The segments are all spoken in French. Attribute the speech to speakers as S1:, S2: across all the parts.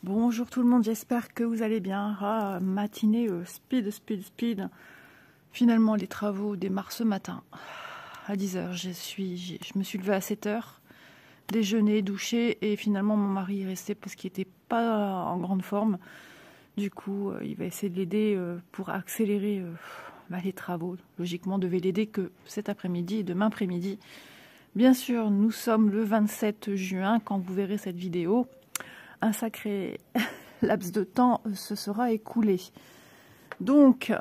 S1: Bonjour tout le monde, j'espère que vous allez bien. Matinée speed. Finalement, les travaux démarrent ce matin à 10h. Je me suis levée à 7h, déjeuner, douché, et finalement mon mari est resté parce qu'il n'était pas en grande forme. Du coup, il va essayer de l'aider pour accélérer les travaux. Logiquement, on devait l'aider que cet après-midi et demain après-midi. Bien sûr, nous sommes le 27 juin quand vous verrez cette vidéo. Un sacré laps de temps se sera écoulé. Donc,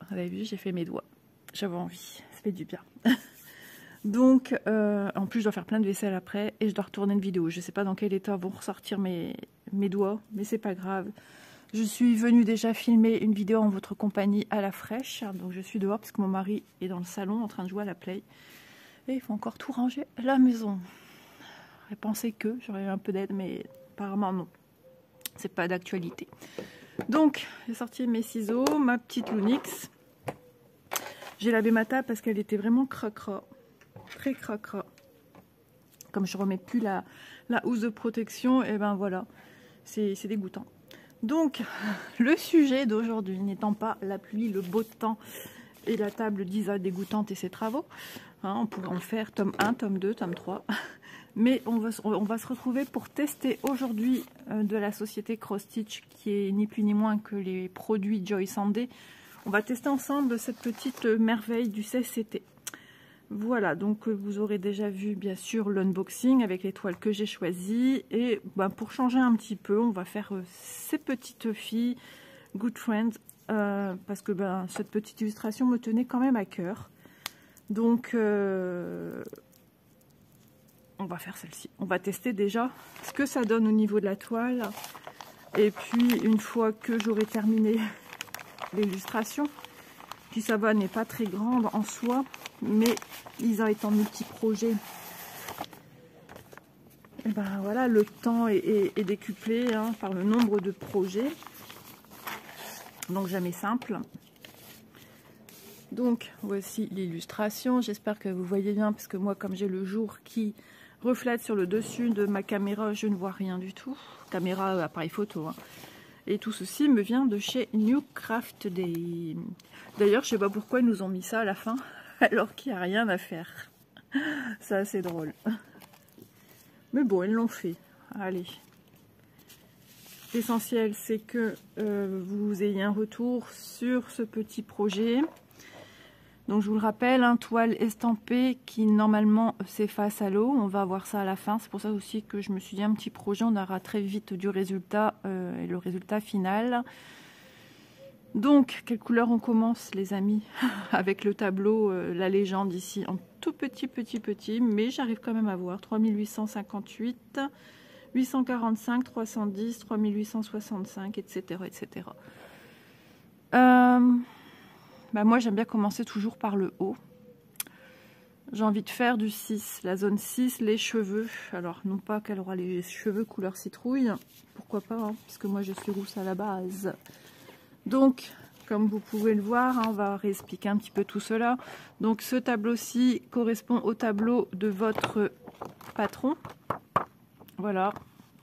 S1: vous avez vu, j'ai fait mes doigts. J'avais envie, ça fait du bien. Donc, en plus, je dois faire plein de vaisselle après et je dois retourner une vidéo. Je ne sais pas dans quel état vont ressortir mes doigts, mais c'est pas grave. Je suis venue déjà filmer une vidéo en votre compagnie à la fraîche. Donc, je suis dehors parce que mon mari est dans le salon en train de jouer à la play. Et il faut encore tout ranger à la maison. J'aurais pensé que j'aurais eu un peu d'aide, mais apparemment non. C'est pas d'actualité. Donc, j'ai sorti mes ciseaux, ma petite Lunix. J'ai lavé ma table parce qu'elle était vraiment cracra. Très cracra. Comme je remets plus la housse de protection, et ben voilà, c'est dégoûtant. Donc, le sujet d'aujourd'hui n'étant pas la pluie, le beau temps et la table d'Isa dégoûtante et ses travaux. On pourrait en faire tome 1, tome 2, tome 3. Mais on va se retrouver pour tester aujourd'hui de la société Cross Stitch, qui est ni plus ni moins que les produits Joy Sandé. On va tester ensemble cette petite merveille du CCT. Voilà, donc vous aurez déjà vu bien sûr l'unboxing avec les toiles que j'ai choisies. Et pour changer un petit peu, on va faire ces petites filles Good Friends. Parce que cette petite illustration me tenait quand même à cœur. Donc, on va faire celle-ci. On va tester déjà ce que ça donne au niveau de la toile. Et puis, une fois que j'aurai terminé l'illustration, puis ça va, n'est pas très grande en soi, mais Isa étant multi-projet, et ben voilà, le temps est décuplé par le nombre de projets. Donc, jamais simple. Donc, voici l'illustration. J'espère que vous voyez bien, parce que moi, comme j'ai le jour qui reflète sur le dessus de ma caméra, je ne vois rien du tout. Caméra, appareil photo. Et tout ceci me vient de chez New Craft Day. D'ailleurs, je ne sais pas pourquoi ils nous ont mis ça à la fin, alors qu'il n'y a rien à faire. C'est assez drôle. Mais bon, ils l'ont fait. Allez. L'essentiel, c'est que vous ayez un retour sur ce petit projet. Donc je vous le rappelle, toile estampée qui normalement s'efface à l'eau. On va voir ça à la fin. C'est pour ça aussi que je me suis dit un petit projet. On aura très vite du résultat et le résultat final. Donc, quelle couleur on commence les amis? Avec le tableau, la légende ici en tout petit. Mais j'arrive quand même à voir. 3858, 845, 310, 3865, etc. Moi, j'aime bien commencer toujours par le haut. J'ai envie de faire du 6, la zone 6, les cheveux. Alors, non pas qu'elle aura les cheveux couleur citrouille, pourquoi pas, puisque moi, je suis rousse à la base. Donc, comme vous pouvez le voir, on va réexpliquer un petit peu tout cela. Donc, ce tableau-ci correspond au tableau de votre patron. Voilà,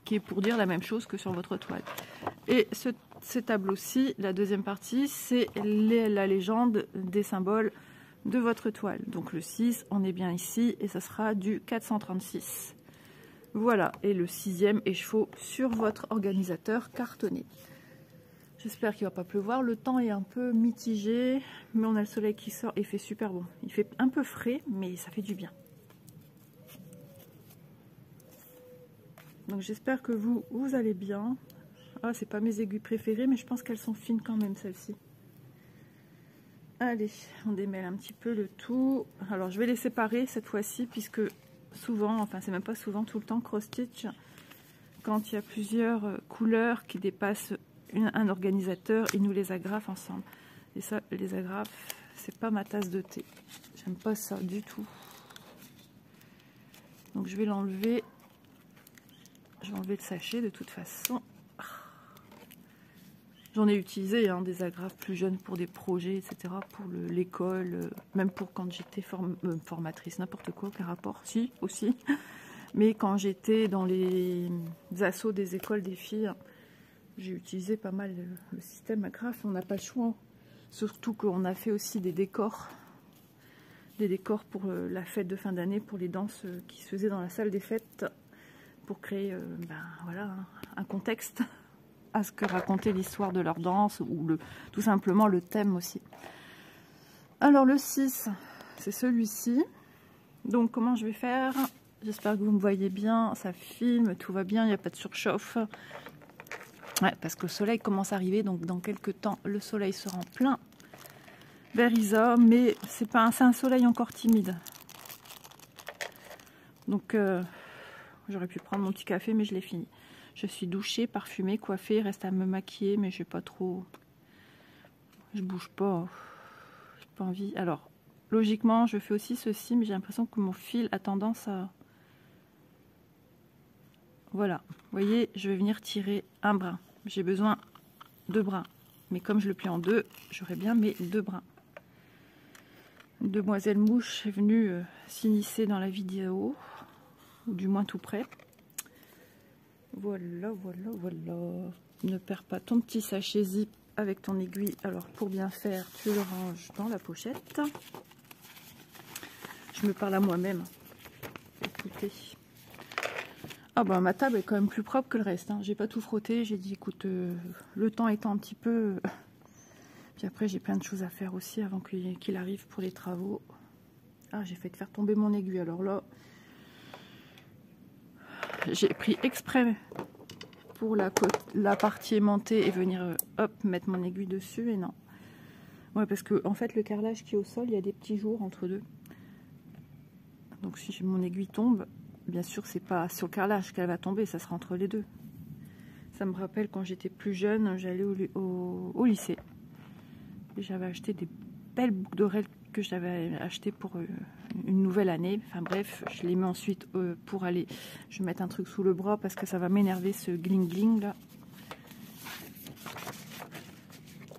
S1: qui est pour dire la même chose que sur votre toile. Et ce tableau-ci, la deuxième partie, c'est la légende des symboles de votre toile. Donc le 6, on est bien ici, et ça sera du 436. Voilà, et le 6e écheveau sur votre organisateur cartonné. J'espère qu'il ne va pas pleuvoir. Le temps est un peu mitigé, mais on a le soleil qui sort et il fait super bon. Il fait un peu frais, mais ça fait du bien. Donc j'espère que vous allez bien. Ah, c'est pas mes aiguilles préférées, mais je pense qu'elles sont fines quand même, celles-ci. Allez, on démêle un petit peu le tout. Alors, je vais les séparer cette fois-ci, puisque souvent, enfin, c'est même pas souvent, tout le temps, Cross Stitch, quand il y a plusieurs couleurs qui dépassent un organisateur, ils nous les agrafent ensemble. Et ça, les agrafes, c'est pas ma tasse de thé. J'aime pas ça du tout. Donc, je vais l'enlever. Je vais enlever le sachet de toute façon. J'en ai utilisé des agrafes plus jeunes pour des projets, etc. Pour l'école, même pour quand j'étais formatrice, n'importe quoi, quel rapport, si, aussi. Mais quand j'étais dans les assos des écoles des filles, j'ai utilisé pas mal le système agrafe. On n'a pas le choix. Surtout qu'on a fait aussi des décors. Des décors pour la fête de fin d'année, pour les danses qui se faisaient dans la salle des fêtes. Pour créer voilà, un contexte à ce que racontait l'histoire de leur danse. Ou tout simplement le thème aussi. Alors le 6, c'est celui-ci. Donc comment je vais faire? J'espère que vous me voyez bien, ça filme, tout va bien, il n'y a pas de surchauffe. Ouais, parce que le soleil commence à arriver, donc dans quelques temps, le soleil sera en plein vers Isa, mais c'est un soleil encore timide. Donc j'aurais pu prendre mon petit café, mais je l'ai fini. Je suis douchée, parfumée, coiffée, reste à me maquiller, mais je n'ai pas trop... Je bouge pas, j'ai pas envie. Alors, logiquement, je fais aussi ceci, mais j'ai l'impression que mon fil a tendance à... Voilà, vous voyez, je vais venir tirer un brin. J'ai besoin de brins. Mais comme je le plie en deux, j'aurai bien mes 2 brins. Demoiselle Mouche est venue s'initier dans la vidéo, ou du moins tout près. Voilà, voilà, voilà. Ne perds pas ton petit sachet zip avec ton aiguille. Alors, pour bien faire, tu le ranges dans la pochette. Je me parle à moi-même. Écoutez. Ah bah ma table est quand même plus propre que le reste. Hein. J'ai pas tout frotté. J'ai dit écoute, le temps étant un petit peu... Puis après j'ai plein de choses à faire aussi avant qu'il arrive pour les travaux. Ah j'ai fait de faire tomber mon aiguille. Alors là, j'ai pris exprès pour la partie aimantée et venir hop mettre mon aiguille dessus et non. Ouais parce que en fait le carrelage qui est au sol, il y a des petits jours entre deux. Donc si mon aiguille tombe... Bien sûr, c'est pas sur le carrelage qu'elle va tomber, ça sera entre les deux. Ça me rappelle quand j'étais plus jeune, j'allais au lycée. J'avais acheté des belles boucles d'oreilles que j'avais achetées pour une nouvelle année. Enfin bref, je les mets ensuite pour aller... Je vais mettre un truc sous le bras parce que ça va m'énerver ce gling gling là.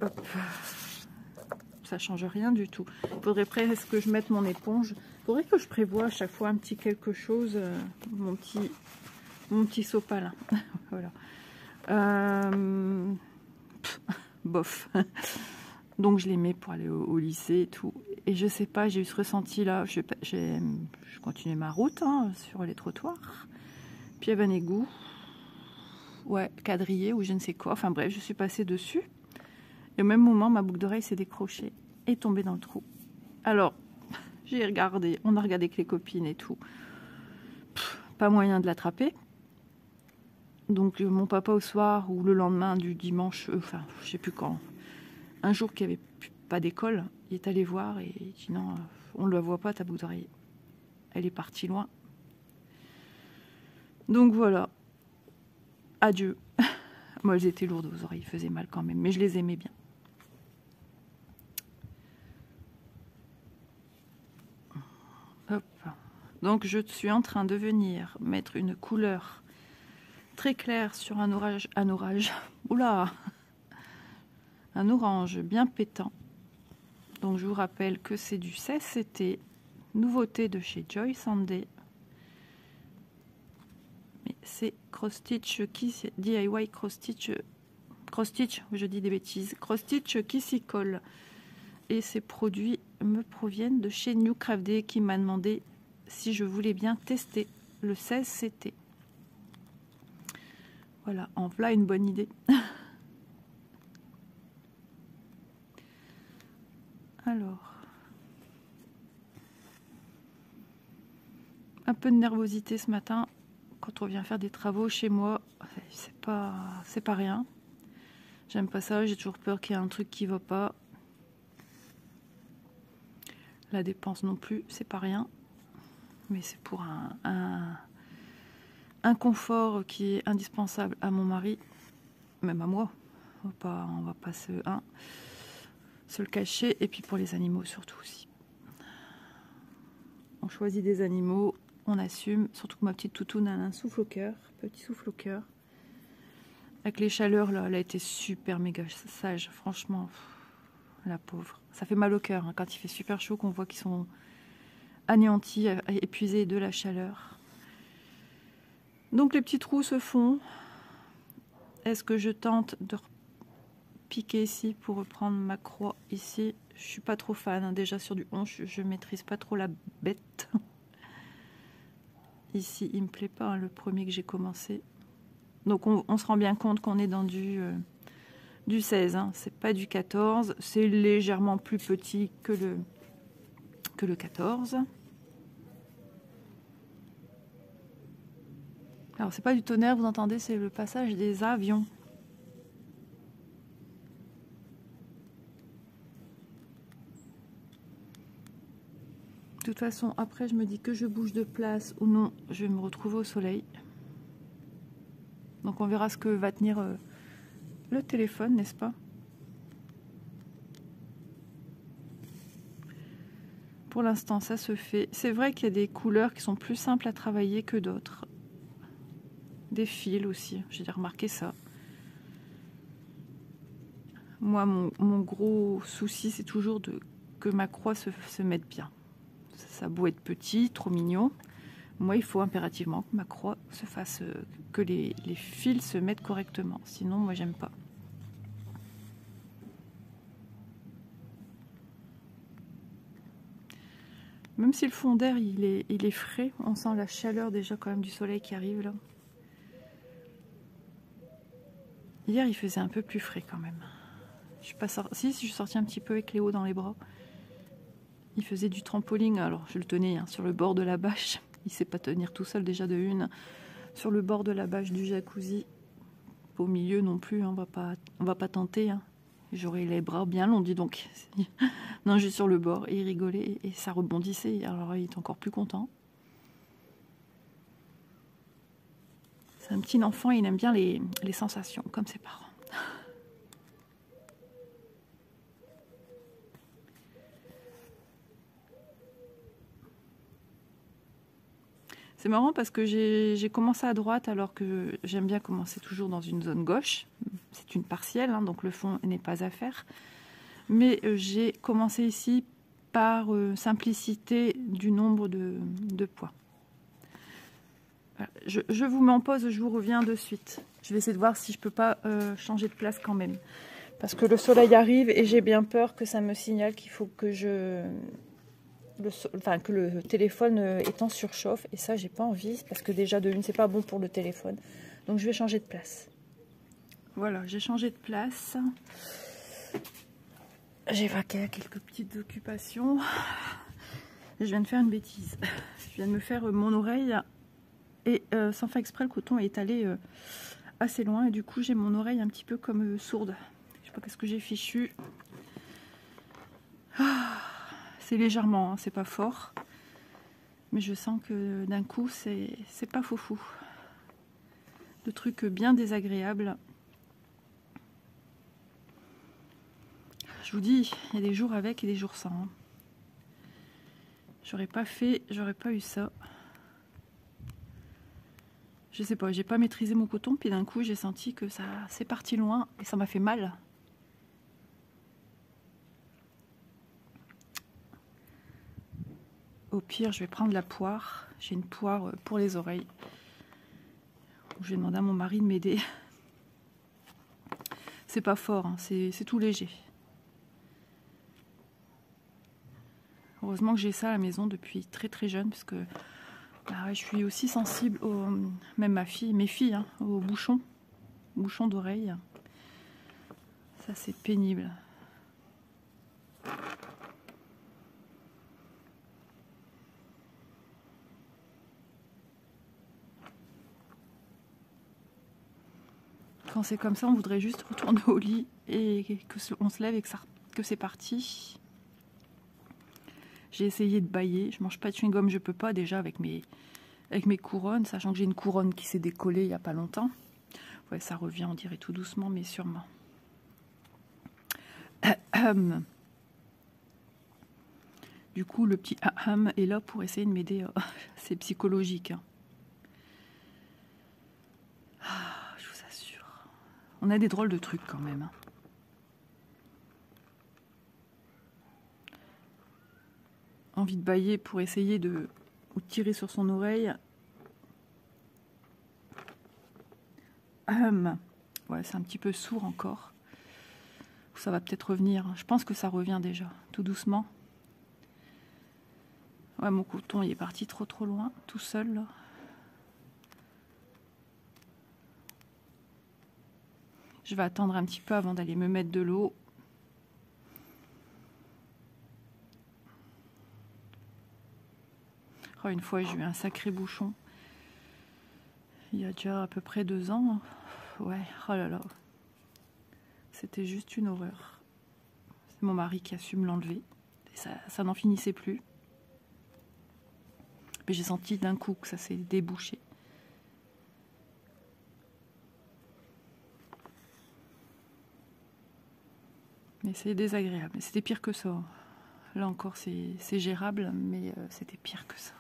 S1: Hop. Ça change rien du tout. Il faudrait presque que je mette mon éponge. Il faudrait que je prévoie à chaque fois un petit quelque chose. Mon petit sopalin. Voilà. Bof. Donc je les mets pour aller au lycée et tout. Et je sais pas, j'ai eu ce ressenti là. Je continuais ma route hein, sur les trottoirs. Puis il y avait un égout. Ouais, quadrillé ou je ne sais quoi. Enfin bref, je suis passée dessus. Et au même moment, ma boucle d'oreille s'est décrochée et tombée dans le trou. Alors, j'ai regardé, on a regardé avec les copines et tout. Pas moyen de l'attraper. Donc, mon papa au soir ou le lendemain du dimanche, enfin, je sais plus quand, un jour qu'il n'y avait pas d'école, il est allé voir et il dit non, on ne la voit pas ta boucle d'oreille. Elle est partie loin. Donc voilà. Adieu. Moi, elles étaient lourdes aux oreilles, elles faisaient mal quand même, mais je les aimais bien. Hop. Donc je suis en train de venir mettre une couleur très claire sur un orage, oula, un orange bien pétant. Donc je vous rappelle que c'est du CSCT, nouveauté de chez Joy Sanday. Mais c'est Cross Stitch DIY Cross Stitch, je dis des bêtises, Cross Stitch qui s'y colle. Et ces produits me proviennent de chez New Craft Day qui m'a demandé si je voulais bien tester le 16CT. Voilà, en voilà une bonne idée. Alors, un peu de nervosité ce matin quand on vient faire des travaux chez moi. C'est pas rien. J'aime pas ça, j'ai toujours peur qu'il y ait un truc qui va pas. La dépense non plus, c'est pas rien. Mais c'est pour un confort qui est indispensable à mon mari, même à moi. On va pas se le cacher. Et puis pour les animaux surtout aussi. On choisit des animaux, on assume. Surtout que ma petite toutoune a un souffle au cœur, petit souffle au cœur. Avec les chaleurs, là, elle a été super méga sage. Franchement, la pauvre. Ça fait mal au cœur hein, quand il fait super chaud, qu'on voit qu'ils sont anéantis, épuisés de la chaleur. Donc les petits trous se font. Est-ce que je tente de piquer ici pour reprendre ma croix ici? Je suis pas trop fan, hein. Déjà sur du 11, je maîtrise pas trop la bête. Ici, il me plaît pas, hein, le premier que j'ai commencé. Donc on se rend bien compte qu'on est dans du 16, hein. C'est pas du 14, c'est légèrement plus petit que le 14. Alors c'est pas du tonnerre, vous entendez, c'est le passage des avions. De toute façon, après je me dis que je bouge de place ou non, je vais me retrouver au soleil. Donc on verra ce que va tenir le téléphone, n'est-ce pas? Pour l'instant, ça se fait. C'est vrai qu'il y a des couleurs qui sont plus simples à travailler que d'autres. Des fils aussi, j'ai remarqué ça. Moi, mon gros souci, c'est toujours que ma croix se mette bien. Ça a beau être petit, trop mignon. Moi, il faut impérativement que ma croix se fasse, que les fils se mettent correctement. Sinon, moi, j'aime pas. Même si le fond d'air, il est frais, on sent la chaleur déjà quand même du soleil qui arrive là. Hier, il faisait un peu plus frais quand même. Je suis pas sortie, si je suis sortie un petit peu avec Léo dans les bras. Il faisait du trampoline, alors je le tenais hein, sur le bord de la bâche. Il sait pas tenir tout seul déjà de une. Sur le bord de la bâche du jacuzzi. Pas au milieu non plus, hein, on va pas tenter. Hein. J'aurais les bras bien longs, dis donc. Non, juste sur le bord, et il rigolait, et ça rebondissait. Alors il est encore plus content. C'est un petit enfant, il aime bien les sensations, comme ses parents. C'est marrant parce que j'ai commencé à droite alors que j'aime bien commencer toujours dans une zone gauche. C'est une partielle, hein, donc le fond n'est pas à faire. Mais j'ai commencé ici par simplicité du nombre de points. Voilà. Je vous mets en pause, je vous reviens de suite. Je vais essayer de voir si je peux pas changer de place quand même. Parce que le soleil arrive et j'ai bien peur que ça me signale qu'il faut que que le téléphone est en surchauffe. Et ça, j'ai pas envie parce que déjà de une, c'est pas bon pour le téléphone. Donc je vais changer de place. Voilà, j'ai changé de place. J'ai vaqué à quelques petites occupations. Je viens de faire une bêtise. Je viens de me faire mon oreille et sans faire exprès, le coton est allé assez loin et du coup j'ai mon oreille un petit peu comme sourde. Je sais pas qu'est-ce que j'ai fichu. C'est légèrement, hein, c'est pas fort. Mais je sens que d'un coup c'est pas foufou. Le truc bien désagréable. Je vous dis, il y a des jours avec et des jours sans. Hein. J'aurais pas eu ça. Je sais pas, j'ai pas maîtrisé mon coton, puis d'un coup j'ai senti que ça c'est parti loin et ça m'a fait mal. Au pire, je vais prendre la poire. J'ai une poire pour les oreilles. Je vais demander à mon mari de m'aider. C'est pas fort, hein, c'est tout léger. Heureusement que j'ai ça à la maison depuis très très jeune, parce que bah, je suis aussi sensible, même mes filles, hein, aux bouchons d'oreilles. Ça c'est pénible. Quand c'est comme ça, on voudrait juste retourner au lit et qu'on se lève et que c'est parti. J'ai essayé de bâiller. Je mange pas de chewing-gum, je peux pas déjà avec mes couronnes, sachant que j'ai une couronne qui s'est décollée il y a pas longtemps. Ouais, ça revient, on dirait tout doucement, mais sûrement. Du coup, le petit est là pour essayer de m'aider. C'est psychologique. Hein. Je vous assure. On a des drôles de trucs quand même. Hein. Envie de bâiller pour essayer de tirer sur son oreille. Ouais, c'est un petit peu sourd encore. Ça va peut-être revenir. Je pense que ça revient déjà, tout doucement. Ouais, mon coton, il est parti trop loin, tout seul, là. Je vais attendre un petit peu avant d'aller me mettre de l'eau. Oh, une fois, j'ai eu un sacré bouchon. Il y a déjà à peu près 2 ans. Ouais, oh là là. C'était juste une horreur. C'est mon mari qui a su me l'enlever. Et ça n'en finissait plus. Mais j'ai senti d'un coup que ça s'est débouché. Mais c'est désagréable. C'était pire que ça. Là encore, c'est gérable, mais c'était pire que ça.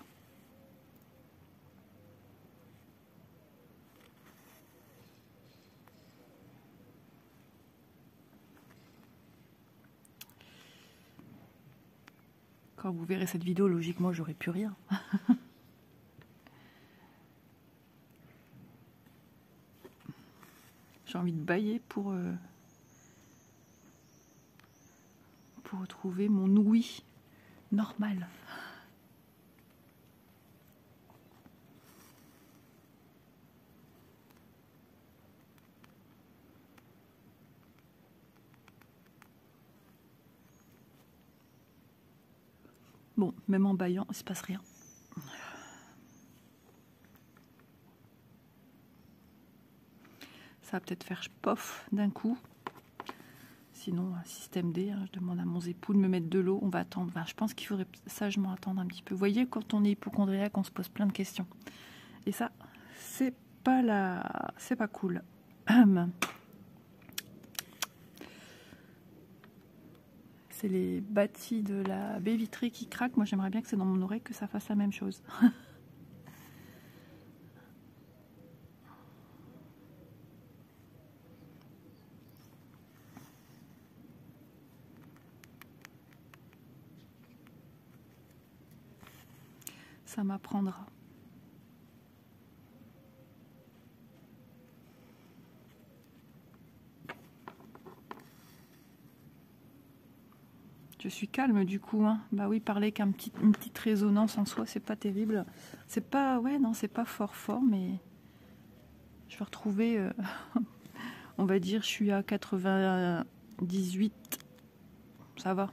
S1: Quand vous verrez cette vidéo, logiquement, j'aurai plus rien. J'ai envie de bâiller pour retrouver mon ouïe normal. Bon, même en bâillant, il ne se passe rien. Ça va peut-être faire pof d'un coup. Sinon, un système D, hein, je demande à mon époux de me mettre de l'eau. On va attendre. Enfin, je pense qu'il faudrait sagement attendre un petit peu. Vous voyez, quand on est hypocondriaque, on se pose plein de questions. Et ça, c'est pas cool. C'est les bâtis de la baie vitrée qui craquent. Moi, j'aimerais bien que c'est dans mon oreille que ça fasse la même chose. Ça m'apprendra. Je suis calme du coup, hein. Bah oui, parler qu'une petite résonance en soi, c'est pas terrible. C'est pas, ouais, non, c'est pas fort, mais je vais retrouver, on va dire, je suis à 98, ça va,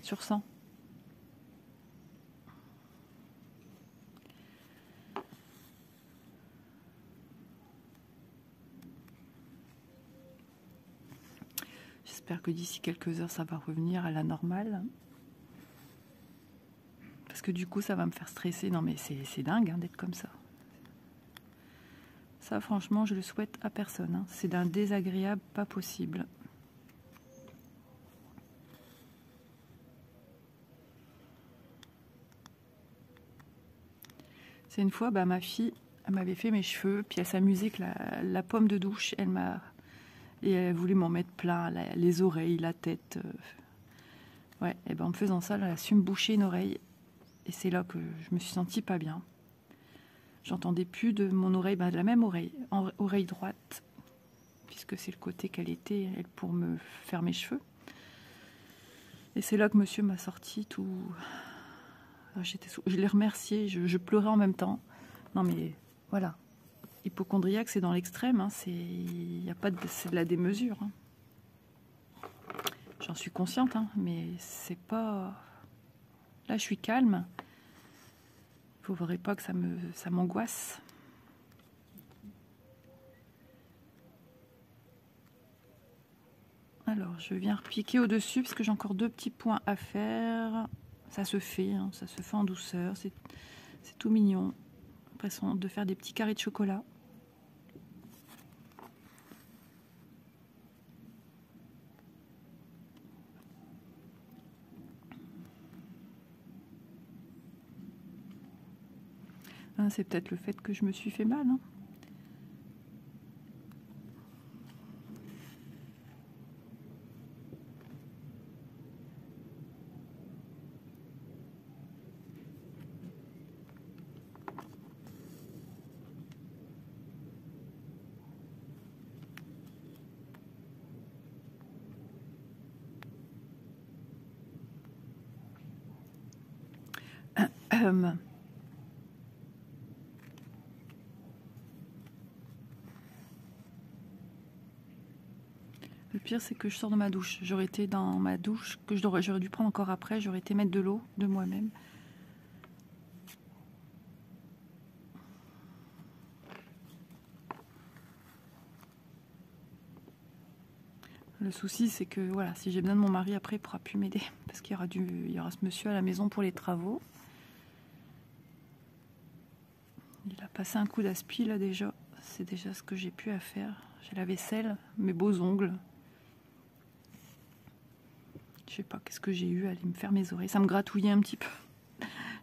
S1: sur 100. J'espère que d'ici quelques heures, ça va revenir à la normale. Parce que du coup, ça va me faire stresser. Non, mais c'est dingue hein, d'être comme ça. Ça, franchement, je le souhaite à personne. Hein. C'est d'un désagréable pas possible. C'est une fois, bah, ma fille, elle m'avait fait mes cheveux, puis elle s'amusait que la pomme de douche, et elle voulait m'en mettre plein, les oreilles, la tête. Ouais, et ben en me faisant ça, elle a su me boucher une oreille. Et c'est là que je me suis sentie pas bien. J'entendais plus de mon oreille, bah, de la même oreille, oreille droite, puisque c'est le côté qu'elle était, elle, pour me faire mes cheveux. Et c'est là que monsieur m'a sorti tout. Je l'ai remercié, je pleurais en même temps. Non mais voilà, hypocondriaque, c'est dans l'extrême, hein, c'est de la démesure. Hein. J'en suis consciente, hein, mais c'est pas. Là, je suis calme. Il ne faudrait pas que ça m'angoisse. Alors, je viens repiquer au-dessus parce que j'ai encore 2 petits points à faire. Ça se fait, hein, ça se fait en douceur. C'est tout mignon. L'impression de faire des petits carrés de chocolat. Hein, c'est peut-être le fait que je me suis fait mal. Hein. Le pire, c'est que je sors de ma douche. J'aurais été dans ma douche, que j'aurais dû prendre encore après. J'aurais été mettre de l'eau de moi-même. Le souci, c'est que voilà, si j'ai besoin de mon mari après, il ne pourra plus m'aider. Parce qu'il y aura ce monsieur à la maison pour les travaux. Il a passé un coup d'aspi là déjà. C'est déjà ce que j'ai pu à faire. J'ai la vaisselle, mes beaux ongles. Je sais pas, qu'est-ce que j'ai eu à aller me faire mes oreilles. Ça me gratouillait un petit peu.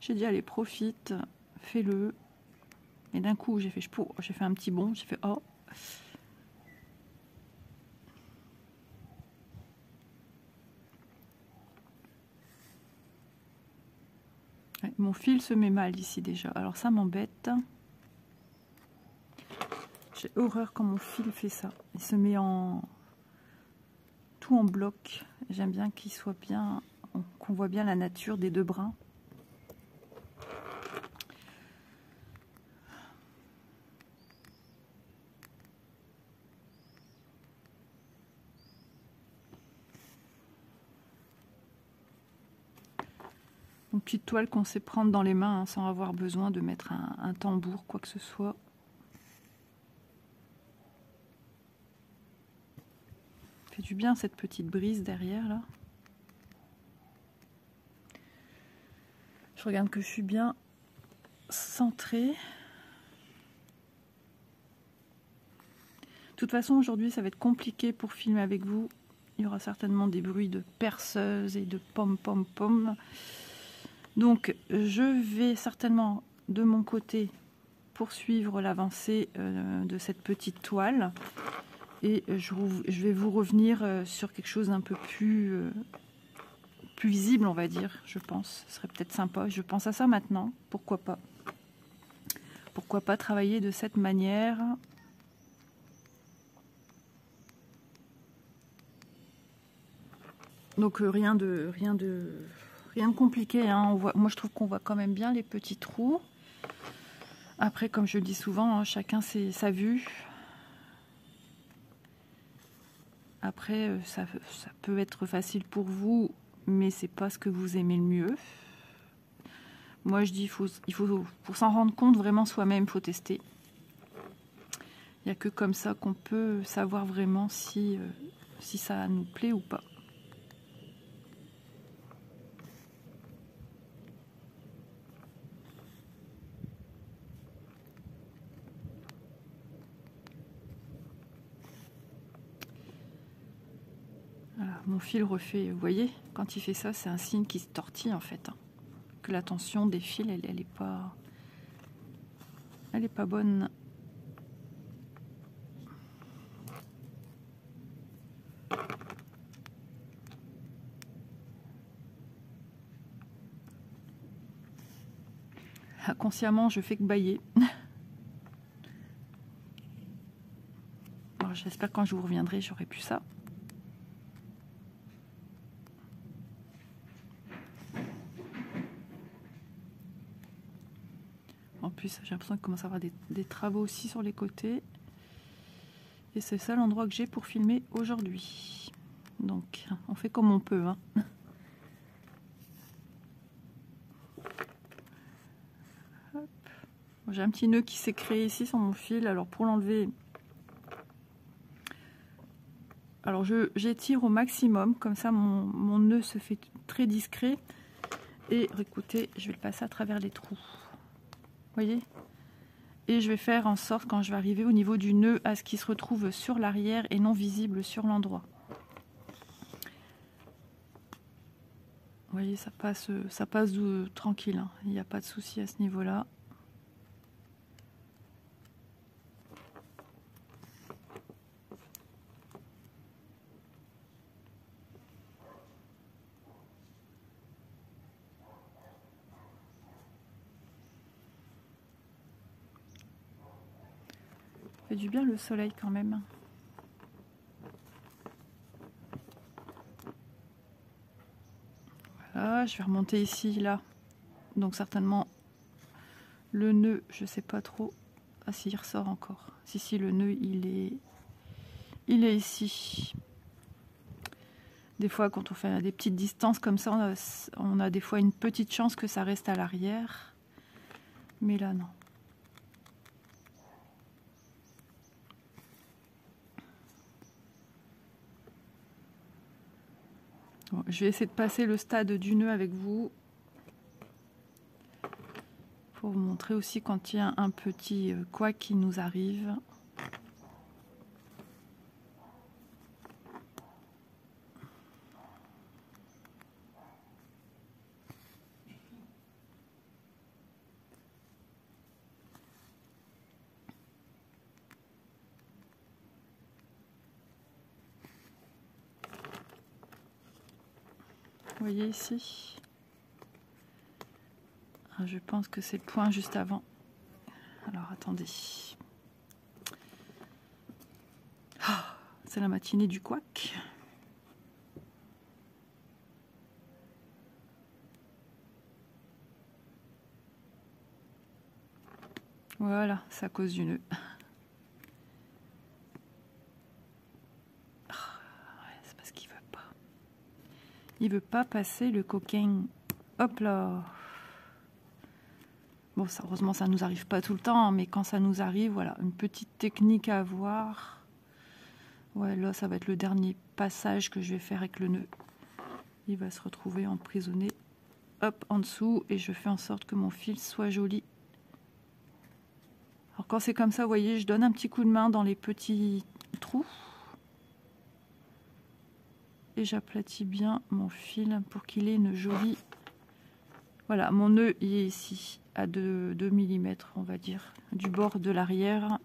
S1: J'ai dit, allez, profite, fais-le. Et d'un coup, j'ai fait un petit bond. J'ai fait, oh. Ouais, mon fil se met mal ici déjà. Alors ça m'embête. J'ai horreur quand mon fil fait ça. Il se met tout en bloc. J'aime bien qu'il soit bien, qu'on voit bien la nature des deux brins. Une petite toile qu'on sait prendre dans les mains hein, sans avoir besoin de mettre un tambour, quoi que ce soit. Ça fait du bien cette petite brise derrière là. Je regarde que je suis bien centrée. De toute façon, aujourd'hui, ça va être compliqué pour filmer avec vous. Il y aura certainement des bruits de perceuse et de pom-pom-pom. Donc, je vais certainement, de mon côté, poursuivre l'avancée de cette petite toile. Et je vais vous revenir sur quelque chose d'un peu plus visible, on va dire, je pense. Ce serait peut-être sympa. Je pense à ça maintenant. Pourquoi pas? Pourquoi pas travailler de cette manière? Donc rien de compliqué. Hein. Moi, je trouve qu'on voit quand même bien les petits trous. Après, comme je le dis souvent, hein, chacun sa vue. Après, ça peut être facile pour vous, mais c'est pas ce que vous aimez le mieux. Moi, je dis, il faut pour s'en rendre compte vraiment soi-même, il faut tester. Il n'y a que comme ça qu'on peut savoir vraiment si ça nous plaît ou pas. Voilà, mon fil refait, vous voyez, quand il fait ça, c'est un signe qui se tortille en fait. Hein. Que la tension des fils, elle est pas bonne. Inconsciemment, je fais que bâiller. J'espère que quand je vous reviendrai, j'aurai plus ça. En plus, j'ai l'impression qu'il commence à avoir des travaux aussi sur les côtés. Et c'est ça l'endroit que j'ai pour filmer aujourd'hui. Donc, on fait comme on peut. Hein. J'ai un petit nœud qui s'est créé ici sur mon fil. Alors, pour l'enlever, alors j'étire au maximum. Comme ça, mon nœud se fait très discret. Et écoutez, je vais le passer à travers les trous. Vous voyez? Et je vais faire en sorte, quand je vais arriver au niveau du nœud, à ce qu'il se retrouve sur l'arrière et non visible sur l'endroit. Vous voyez, ça passe tranquille. Hein. Il n'y a pas de souci à ce niveau-là. Ça fait du bien le soleil quand même. Voilà, je vais remonter ici, là. Donc certainement Le nœud, je sais pas trop. Ah si, il ressort encore. Si, le nœud, il est ici. Des fois, quand on fait des petites distances comme ça, on a des fois une petite chance que ça reste à l'arrière. Mais là, non. Bon, je vais essayer de passer le stade du nœud avec vous. Pour vous montrer aussi quand il y a un petit couac qui nous arrive. Vous voyez ici, je pense que c'est le point juste avant. Alors attendez. Ah, c'est la matinée du couac. Voilà, c'est à cause du nœud. C'est parce qu'il veut pas. Il veut pas passer le coquin. Hop là. Bon, ça, heureusement, ça nous arrive pas tout le temps, hein, mais quand ça nous arrive, voilà, une petite technique à avoir. Ouais, là, ça va être le dernier passage que je vais faire avec le nœud. Il va se retrouver emprisonné, hop, en dessous, et je fais en sorte que mon fil soit joli. Alors, quand c'est comme ça, vous voyez, je donne un petit coup de main dans les petits trous. Et j'aplatis bien mon fil pour qu'il ait une jolie... Voilà, mon nœud, il est ici, à 2 mm, on va dire, du bord de l'arrière.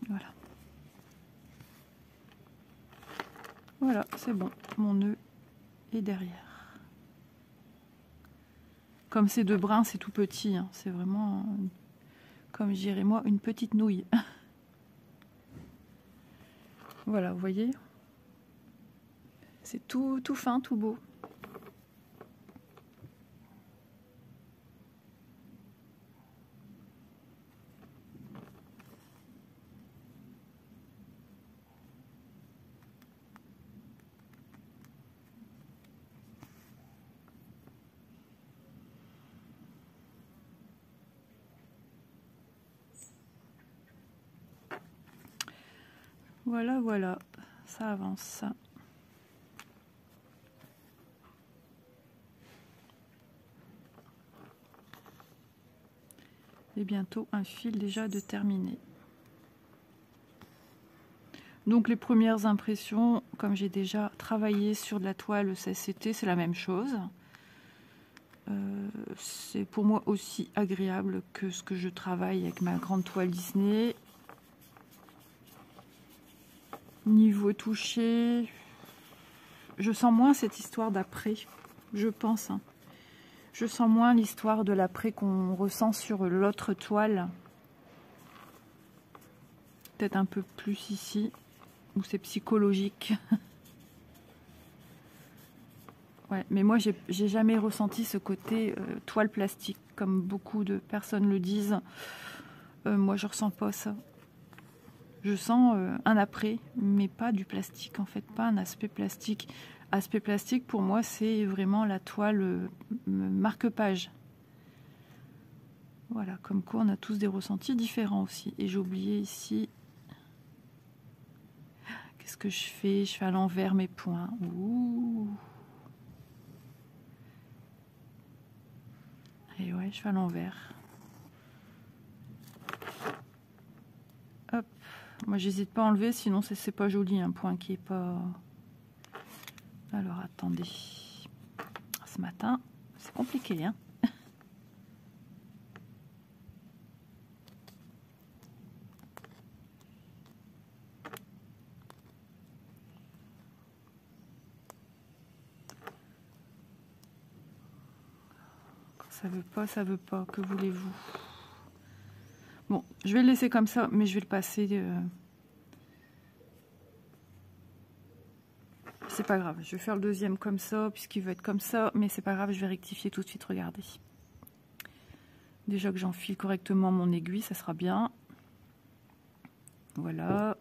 S1: Voilà. Voilà, c'est bon, mon nœud est derrière. Comme ces deux brins, c'est tout petit, hein, c'est vraiment, comme je dirais moi, une petite nouille. Voilà, vous voyez, c'est tout fin, tout beau. Voilà, voilà, ça avance. Et bientôt un fil déjà de terminé. Donc les premières impressions, comme j'ai déjà travaillé sur de la toile CSCT, c'est la même chose. C'est pour moi aussi agréable que ce que je travaille avec ma grande toile Disney. Niveau touché, je sens moins cette histoire d'après, je pense. Hein. Je sens moins l'histoire de l'après qu'on ressent sur l'autre toile. Peut-être un peu plus ici, où c'est psychologique. Ouais, mais moi, j'ai jamais ressenti ce côté toile plastique, comme beaucoup de personnes le disent. Moi, je ressens pas ça. Je sens un après, mais pas du plastique, en fait, pas un aspect plastique. Aspect plastique, pour moi, c'est vraiment la toile marque-page. Voilà, comme quoi on a tous des ressentis différents aussi. Et j'ai oublié ici... Qu'est-ce que je fais? Je fais à l'envers mes points. Ouh. Et ouais, je fais à l'envers. Hop. Moi, j'hésite pas à enlever, sinon c'est pas joli, un point qui est pas... Alors, attendez. Ce matin, c'est compliqué, hein. Quand ça veut pas, ça veut pas. Que voulez-vous? Bon, je vais le laisser comme ça, mais je vais le passer... c'est pas grave. Je vais faire le deuxième comme ça, puisqu'il va être comme ça. Mais c'est pas grave, je vais rectifier tout de suite, regardez. Déjà que j'enfile correctement mon aiguille, ça sera bien. Voilà.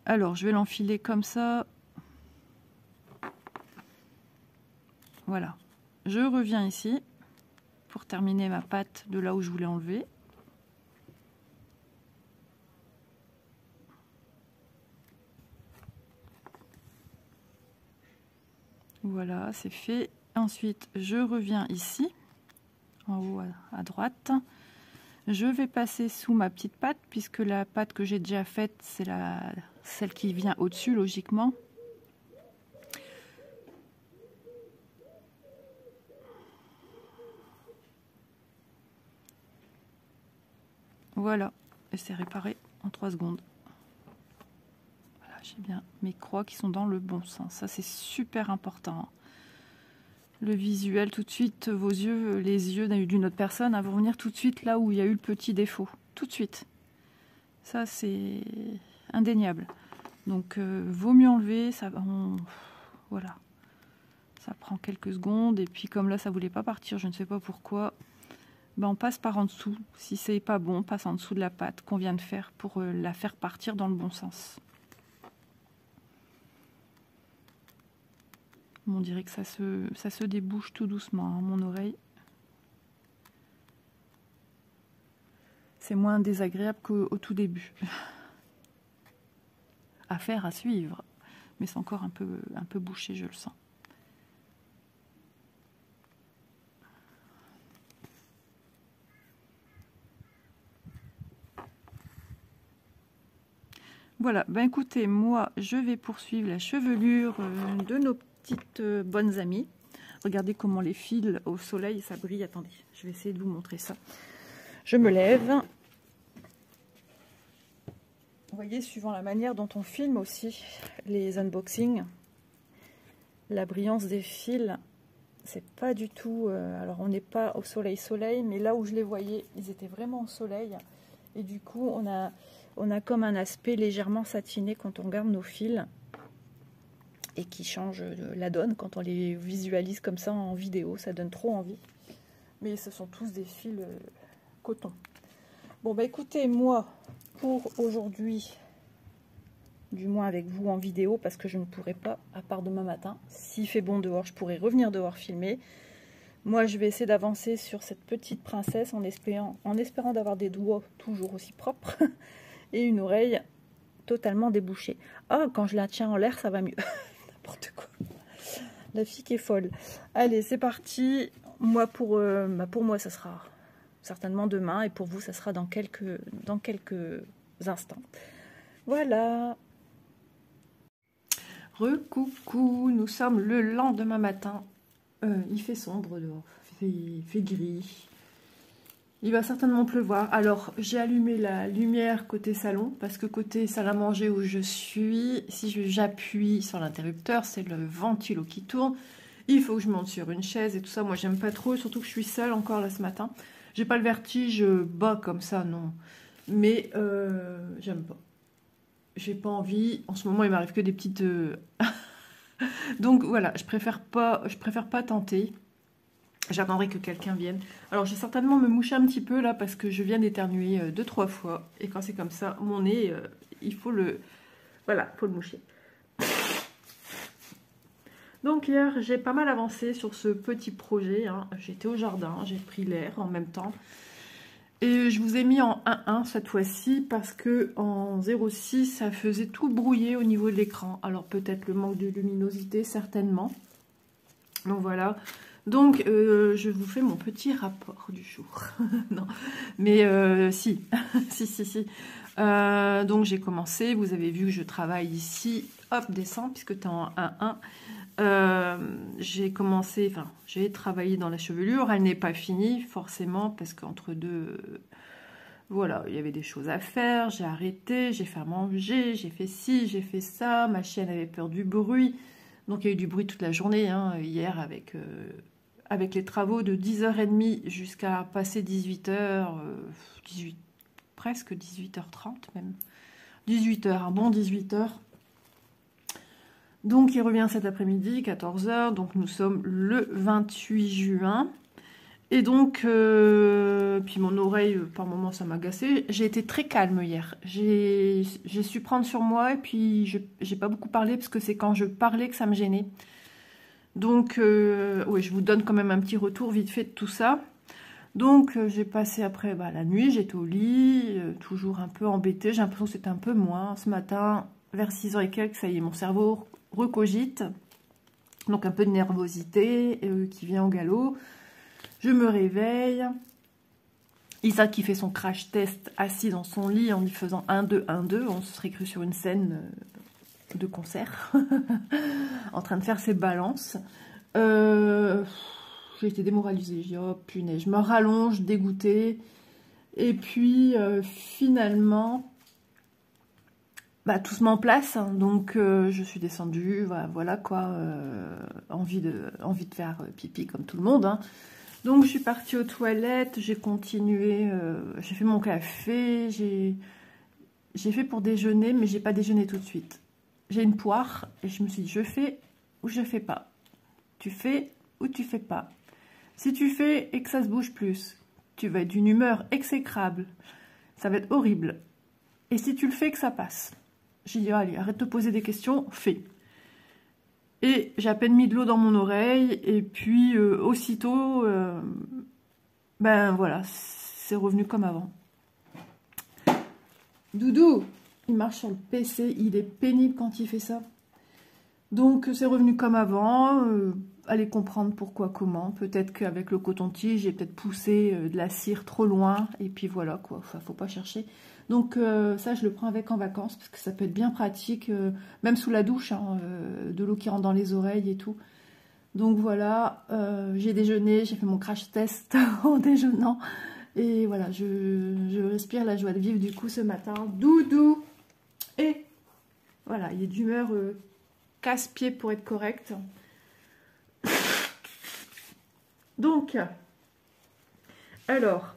S1: Alors, je vais l'enfiler comme ça. Voilà. Je reviens ici pour terminer ma patte de là où je voulais enlever. Voilà, c'est fait. Ensuite, je reviens ici, en haut à droite. Je vais passer sous ma petite patte, puisque la patte que j'ai déjà faite, c'est celle qui vient au-dessus, logiquement. Voilà, et c'est réparé en 3 secondes. Voilà, j'ai bien mes croix qui sont dans le bon sens. Ça, c'est super important. Le visuel, tout de suite, vos yeux, les yeux d'une autre personne, vont venir tout de suite là où il y a eu le petit défaut. Tout de suite. Ça, c'est indéniable. Donc, vaut mieux enlever. Ça, voilà. Ça prend quelques secondes. Et puis, comme là, ça voulait pas partir, je ne sais pas pourquoi. Ben, on passe par en dessous. Si c'est pas bon, on passe en dessous de la pâte qu'on vient de faire pour la faire partir dans le bon sens. On dirait que ça se débouche tout doucement, hein, mon oreille. C'est moins désagréable qu'au tout début. À faire, à suivre. Mais c'est encore un peu bouché, je le sens. Voilà, ben écoutez, moi je vais poursuivre la chevelure de nos petites bonnes amies. Regardez comment les fils au soleil, ça brille. Attendez, je vais essayer de vous montrer ça. Je me lève. Vous voyez, suivant la manière dont on filme aussi les unboxings, la brillance des fils, c'est pas du tout... alors on n'est pas au soleil, mais là où je les voyais, ils étaient vraiment au soleil. Et du coup, on a comme un aspect légèrement satiné quand on regarde nos fils et qui change la donne quand on les visualise comme ça en vidéo. Ça donne trop envie. Mais ce sont tous des fils coton. Bon, bah écoutez, moi, pour aujourd'hui, du moins avec vous en vidéo, parce que je ne pourrai pas, à part demain matin, s'il fait bon dehors, je pourrai revenir dehors filmer. Moi, je vais essayer d'avancer sur cette petite princesse en espérant d'avoir des doigts toujours aussi propres et une oreille totalement débouchée. Ah, quand je la tiens en l'air, ça va mieux. N'importe quoi. La fille qui est folle. Allez, c'est parti. Moi, pour moi, ça sera certainement demain. Et pour vous, ça sera dans quelques instants. Voilà. Recoucou. Nous sommes le lendemain matin. Il fait sombre dehors. Il fait gris. Il va certainement pleuvoir. Alors, j'ai allumé la lumière côté salon, parce que côté salle à manger où je suis, si j'appuie sur l'interrupteur, c'est le ventilo qui tourne. Il faut que je monte sur une chaise et tout ça. Moi, j'aime pas trop, surtout que je suis seule encore là ce matin. J'ai pas le vertige bas comme ça, non. Mais j'aime pas. J'ai pas envie. En ce moment, il m'arrive que des petites... Donc voilà, je préfère pas tenter. J'attendrai que quelqu'un vienne. Alors, je vais certainement me moucher un petit peu là parce que je viens d'éternuer 2-3 fois. Et quand c'est comme ça, mon nez, il faut le... Voilà, il faut le moucher. Donc hier, j'ai pas mal avancé sur ce petit projet. Hein. J'étais au jardin, j'ai pris l'air en même temps. Et je vous ai mis en 1.1 cette fois-ci parce que en 0.6, ça faisait tout brouiller au niveau de l'écran. Alors peut-être le manque de luminosité, certainement. Donc voilà. Donc, je vous fais mon petit rapport du jour. Non, mais si, si. Donc, j'ai commencé. Vous avez vu que je travaille ici. Hop, descends, puisque tu es en 1.1. J'ai commencé, enfin, j'ai travaillé dans la chevelure. Elle n'est pas finie, forcément, parce qu'entre deux... voilà, il y avait des choses à faire. J'ai arrêté, j'ai fait à manger, j'ai fait ci, j'ai fait ça. Ma chienne avait peur du bruit. Donc, il y a eu du bruit toute la journée, hein, hier, avec les travaux de 10h30 jusqu'à passer 18h, presque 18h30 même. 18h, un bon 18h. Donc il revient cet après-midi, 14 h, donc nous sommes le 28 juin. Et donc, puis mon oreille, par moments, ça m'a agacée. J'ai été très calme hier. J'ai su prendre sur moi et puis j'ai pas beaucoup parlé parce que c'est quand je parlais que ça me gênait. Donc, oui, je vous donne quand même un petit retour vite fait de tout ça. Donc, j'ai passé après la nuit, j'étais au lit, toujours un peu embêtée. J'ai l'impression que c'était un peu moins. Ce matin, vers 6 h et quelques, ça y est, mon cerveau recogite. Donc, un peu de nervosité qui vient au galop. Je me réveille. Isaac qui fait son crash test assis dans son lit en y faisant 1, 2, 1, 2. On se serait cru sur une scène de concert. En train de faire ses balances. J'ai été démoralisée. J'ai dit, oh punaise, je me rallonge, dégoûtée. Et puis, finalement, tout se met en place. Donc, je suis descendue. Voilà quoi. Envie de faire pipi comme tout le monde. Hein. Donc, je suis partie aux toilettes. J'ai continué. J'ai fait mon café. J'ai fait pour déjeuner, mais j'ai pas déjeuné tout de suite. J'ai une poire. Et je me suis dit, je fais ou je fais pas. Tu fais ou tu fais pas. Si tu fais et que ça se bouge plus, tu vas être d'une humeur exécrable. Ça va être horrible. Et si tu le fais, que ça passe. J'ai dit, allez, arrête de te poser des questions, fais. Et j'ai à peine mis de l'eau dans mon oreille. Et puis, aussitôt, voilà, c'est revenu comme avant. Doudou, il marche sur le PC, il est pénible quand il fait ça. Donc, c'est revenu comme avant. Allez comprendre pourquoi, comment. Peut-être qu'avec le coton-tige, j'ai peut-être poussé de la cire trop loin. Et puis voilà, quoi. Enfin, faut pas chercher. Donc, ça, je le prends avec en vacances parce que ça peut être bien pratique. Même sous la douche, hein, de l'eau qui rentre dans les oreilles et tout. Donc, voilà. J'ai déjeuné, j'ai fait mon crash test en déjeunant. Et voilà, je respire la joie de vivre du coup ce matin. Doudou. Et voilà, il est d'humeur casse-pied pour être correct. Donc, alors,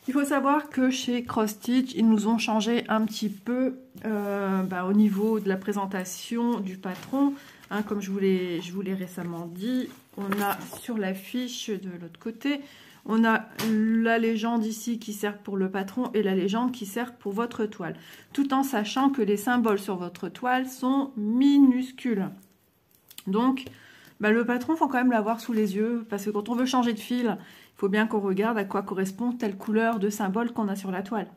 S1: il faut savoir que chez Cross Stitch, ils nous ont changé un petit peu au niveau de la présentation du patron. Hein, comme je vous l'ai récemment dit, on a sur la fiche de l'autre côté, on a la légende ici qui sert pour le patron et la légende qui sert pour votre toile. Tout en sachant que les symboles sur votre toile sont minuscules. Donc, le patron, il faut quand même l'avoir sous les yeux, parce que quand on veut changer de fil, il faut bien qu'on regarde à quoi correspond telle couleur de symbole qu'on a sur la toile.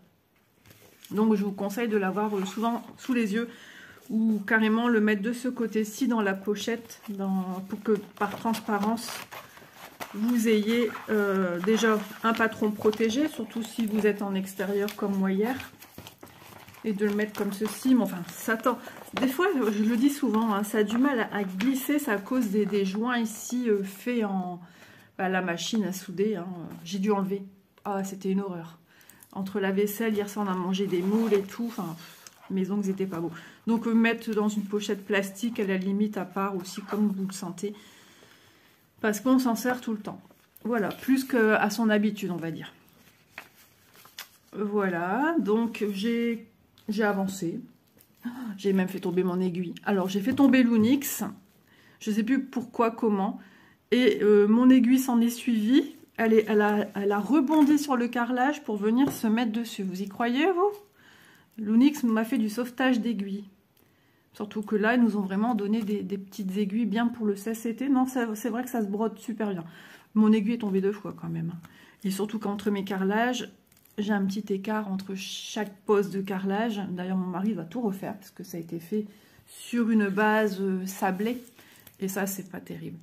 S1: Donc, je vous conseille de l'avoir souvent sous les yeux, ou carrément le mettre de ce côté-ci dans la pochette, pour que par transparence, vous ayez déjà un patron protégé, surtout si vous êtes en extérieur comme moi hier. Et de le mettre comme ceci, mais enfin, ça tend. Des fois, je le dis souvent, hein, ça a du mal à glisser, c'est à cause des joints ici faits en la machine à souder. Hein, j'ai dû enlever. Ah, c'était une horreur. Entre la vaisselle, hier soir, on a mangé des moules et tout. Enfin, mes ongles n'étaient pas beaux. Donc, mettre dans une pochette plastique, à la limite, à part aussi, comme vous le sentez. Parce qu'on s'en sert tout le temps. Voilà, plus qu'à son habitude, on va dire. Voilà, donc j'ai avancé. J'ai même fait tomber mon aiguille. Alors, j'ai fait tomber l'Unix. Je ne sais plus pourquoi, comment. Et mon aiguille s'en est suivie. Elle a rebondi sur le carrelage pour venir se mettre dessus. Vous y croyez, vous? L'Unix m'a fait du sauvetage d'aiguilles. Surtout que là, ils nous ont vraiment donné des petites aiguilles bien pour le CCT. Non, c'est vrai que ça se brode super bien. Mon aiguille est tombée 2 fois quand même. Et surtout qu'entre mes carrelages, j'ai un petit écart entre chaque pose de carrelage. D'ailleurs, mon mari va tout refaire parce que ça a été fait sur une base sablée. Et ça, c'est pas terrible.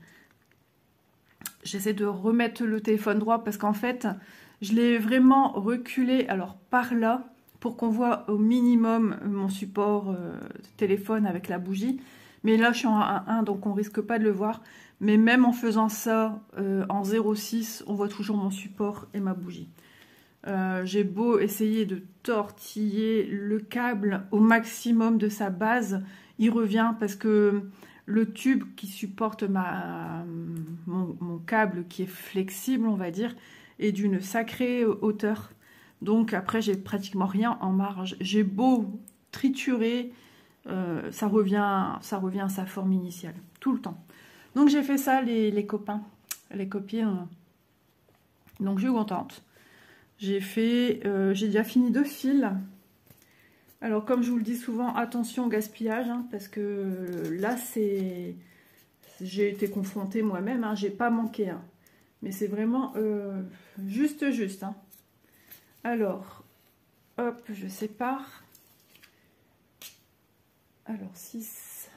S1: J'essaie de remettre le téléphone droit parce qu'en fait, je l'ai vraiment reculé, alors par là, pour qu'on voit au minimum mon support téléphone avec la bougie. Mais là, je suis en 1.1, donc on risque pas de le voir. Mais même en faisant ça en 0.6, on voit toujours mon support et ma bougie. J'ai beau essayer de tortiller le câble au maximum de sa base, il revient parce que le tube qui supporte mon câble qui est flexible, on va dire, est d'une sacrée hauteur. Donc après, j'ai pratiquement rien en marge. J'ai beau triturer, ça revient à sa forme initiale, tout le temps. Donc j'ai fait ça, les copains, les copines. Donc je suis contente. J'ai déjà fini 2 fils. Alors comme je vous le dis souvent, attention au gaspillage, hein, parce que là j'ai été confrontée moi-même, hein, j'ai pas manqué, hein, mais c'est vraiment juste. Hein. Alors, hop, je sépare. Alors 6.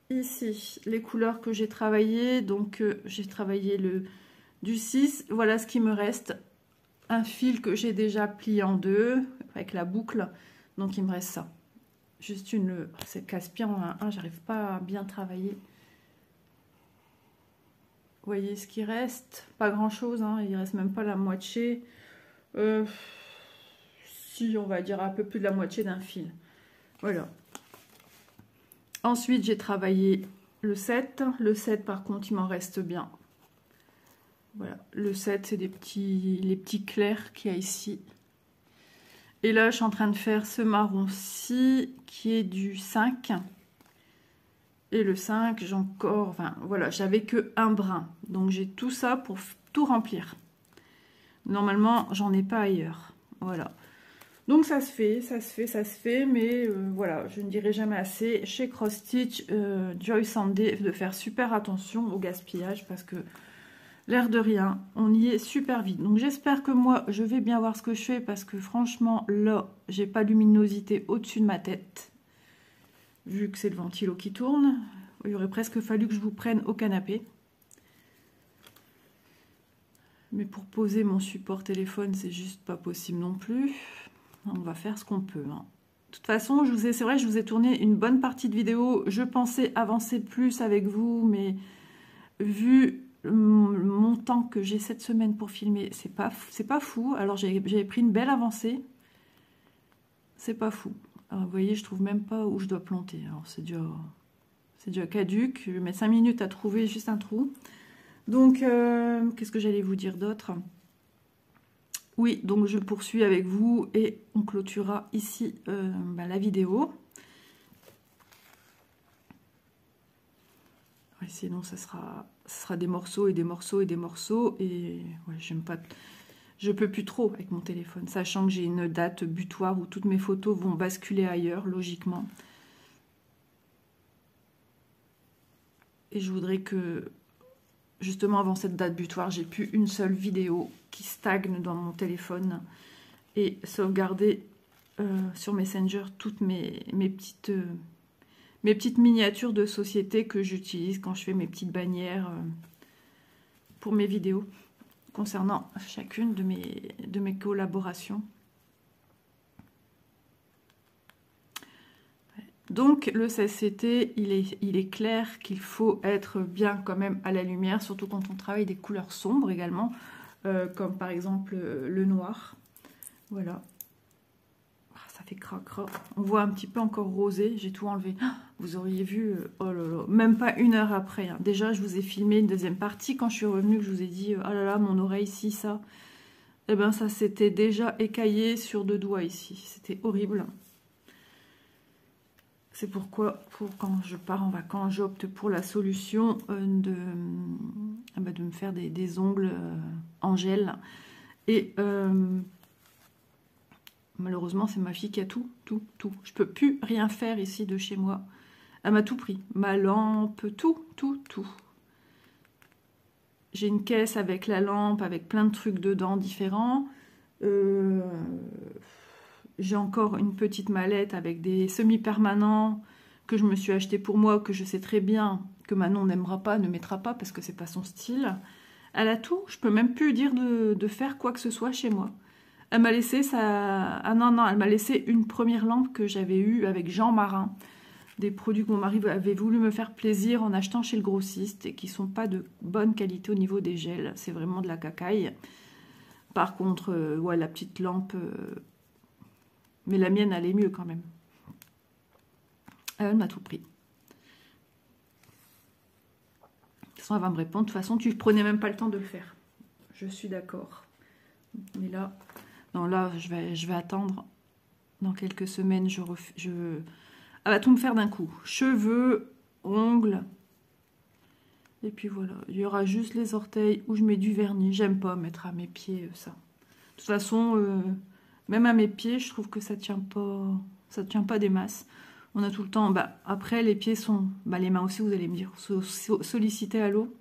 S1: Ici, les couleurs que j'ai travaillées, donc j'ai travaillé du 6, voilà ce qui me reste. Un fil que j'ai déjà plié en 2 avec la boucle, donc il me reste ça. Juste c'est casse-pied en 1, j'arrive pas à bien travailler. Vous voyez ce qui reste, pas grand chose, hein, il reste même pas la moitié. Si on va dire un peu plus de la moitié d'un fil. Voilà. Ensuite j'ai travaillé le 7. Le 7 par contre il m'en reste bien. Voilà, le 7, c'est les petits clairs qu'il y a ici. Et là, je suis en train de faire ce marron-ci, qui est du 5. Et le 5, j'ai encore... Enfin, voilà, j'avais que un brin. Donc, j'ai tout ça pour tout remplir. Normalement, j'en ai pas ailleurs. Voilà. Donc, ça se fait. Mais voilà, je ne dirai jamais assez. Chez Cross Stitch, Joy Sanday, de faire super attention au gaspillage parce que... L'air de rien, on y est super vite. Donc j'espère que moi, je vais bien voir ce que je fais parce que franchement, là, j'ai pas de luminosité au-dessus de ma tête. Vu que c'est le ventilo qui tourne, il aurait presque fallu que je vous prenne au canapé. Mais pour poser mon support téléphone, c'est juste pas possible non plus. On va faire ce qu'on peut. Hein. De toute façon, c'est vrai, je vous ai tourné une bonne partie de vidéo. Je pensais avancer plus avec vous, mais vu mon temps que j'ai cette semaine pour filmer, c'est pas fou. Alors j'avais pris une belle avancée, c'est pas fou. Alors, vous voyez, je trouve même pas où je dois planter. Alors c'est déjà caduc. Je vais mettre 5 minutes à trouver juste un trou. Donc qu'est-ce que j'allais vous dire d'autre? Oui, donc je poursuis avec vous et on clôturera ici la vidéo. Ouais, sinon ça sera des morceaux et des morceaux et des morceaux et ouais, j'aime pas, je peux plus trop avec mon téléphone, sachant que j'ai une date butoir où toutes mes photos vont basculer ailleurs logiquement. Et je voudrais que justement avant cette date butoir, j'ai plus une seule vidéo qui stagne dans mon téléphone et sauvegarder sur Messenger toutes mes petites miniatures de société que j'utilise quand je fais mes petites bannières pour mes vidéos concernant chacune de mes collaborations. Donc le CSCT, il est clair qu'il faut être bien quand même à la lumière, surtout quand on travaille des couleurs sombres également, comme par exemple le noir. Voilà. Ça fait crac. On voit un petit peu encore rosé, j'ai tout enlevé. Vous auriez vu, oh là là, même pas 1 heure après. Hein. Déjà, je vous ai filmé une deuxième partie quand je suis revenue, que je vous ai dit, oh là là, mon oreille ici, ça. Eh bien, ça s'était déjà écaillé sur 2 doigts ici. C'était horrible. C'est pourquoi, quand je pars en vacances, j'opte pour la solution de me faire des ongles en gel. Et... malheureusement, c'est ma fille qui a tout. Je peux plus rien faire ici de chez moi. Elle m'a tout pris. Ma lampe, tout. J'ai une caisse avec la lampe, avec plein de trucs dedans différents. J'ai encore une petite mallette avec des semi-permanents que je me suis acheté pour moi, que je sais très bien que Manon n'aimera pas, ne mettra pas parce que c'est pas son style. Elle a tout. Je peux même plus dire de faire quoi que ce soit chez moi. Elle m'a laissé elle m'a laissé une première lampe que j'avais eue avec Jean Marin. Des produits que mon mari avait voulu me faire plaisir en achetant chez le grossiste et qui sont pas de bonne qualité au niveau des gels. C'est vraiment de la cacaille. Par contre, ouais, la petite lampe... mais la mienne, elle est mieux quand même. Elle m'a tout pris. De toute façon, elle va me répondre. De toute façon, tu ne prenais même pas le temps de le faire. Je suis d'accord. Mais là... Non, là, je vais attendre. Dans quelques semaines, elle va tout me faire d'un coup. Cheveux, ongles. Et puis voilà. Il y aura juste les orteils où je mets du vernis. J'aime pas mettre à mes pieds ça. De toute façon, même à mes pieds, je trouve que ça tient pas des masses. On a tout le temps... Bah, après, les pieds sont... Bah, les mains aussi, vous allez me dire, sollicités à l'eau.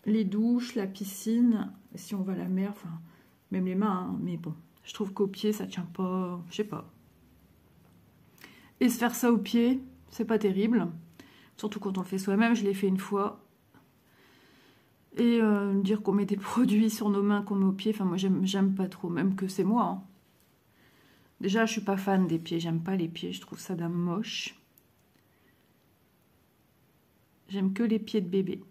S1: Les douches, la piscine, si on va à la mer, enfin, même les mains, hein, mais bon. Je trouve qu'aux pieds, ça tient pas... Je sais pas. Et se faire ça aux pieds, c'est pas terrible. Surtout quand on le fait soi-même, je l'ai fait une fois. Et dire qu'on met des produits sur nos mains qu'on met aux pieds, enfin moi j'aime pas trop, même que c'est moi. Hein. Déjà je suis pas fan des pieds, j'aime pas les pieds, je trouve ça d'un moche. J'aime que les pieds de bébé.